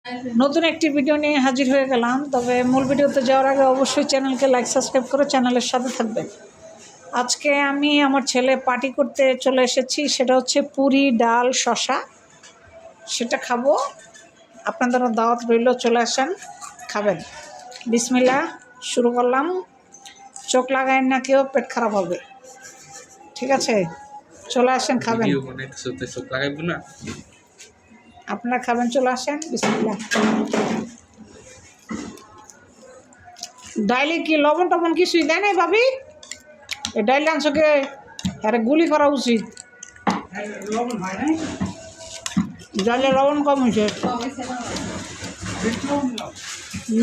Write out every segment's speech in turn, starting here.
নতুন একটি ভিডিও নিয়ে হাজির হয়ে গেলাম। তবে মূল ভিডিওতে যাওয়ার আগে অবশ্যই চ্যানেলকে লাইক সাবস্ক্রাইব করে চ্যানেলের সাথে থাকবেন। আজকে আমি আমার ছেলে পার্টি করতে চলে এসেছি, সেটা হচ্ছে পুরি ডাল শশা, সেটা খাবো। আপনাদেরও দাওয়াত রইল, চলে আসেন, খাবেন। বিসমিল্লাহ, শুরু করলাম। চোখ লাগায়েন না কেউ, পেট খারাপ হবে, ঠিক আছে? চলে আসেন, খাবেন। আপনারা খাবেন, চলে আসেন। বিসমিল্লাহ। ডাইলে কি লবণ টবণ কিছুই দেয় নাই ভাবি? এই ডাইল আনছকে আরে গুলি করা উচিত। ডাইলে লবণ কম হয়েছে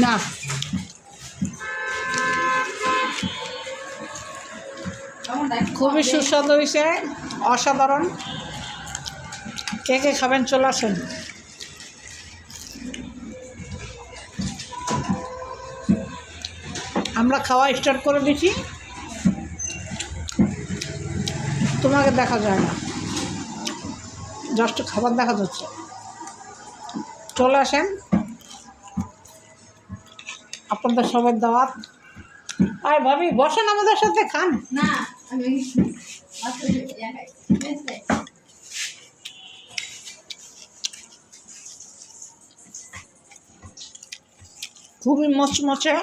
না। খুবই সুস্বাদু হয়েছে, অসাধারণ। কে কে খাবেন চলে আসেন। আমরা খাওয়া স্টার্ট করে দিচ্ছি, তোমাকে দেখা যায় না, জাস্ট খাবার দেখা যাচ্ছে। চলে আসেন, আপনাদের সবার দাওয়াত। আর ভাবি বসেন আমাদের সাথে, খান না। খুবই মচমচে।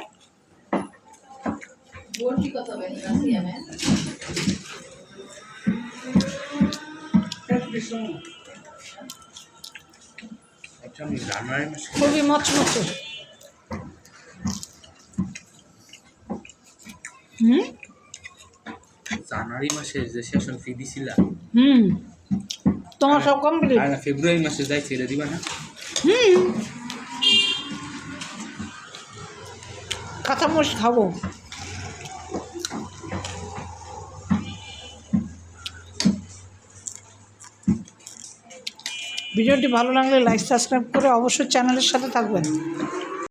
খুবই মচমচে। জানুয়ারি মাসে যে সেশন ফি দিছিলা, তোমার সব কমপ্লিট? আর ফেব্রুয়ারি মাসে যাই ছেড়ে দিবা না? কাঁচামরিচ খাবো। ভিডিওটি ভালো লাগলে লাইক সাবস্ক্রাইব করে অবশ্যই চ্যানেলের সাথে থাকবেন।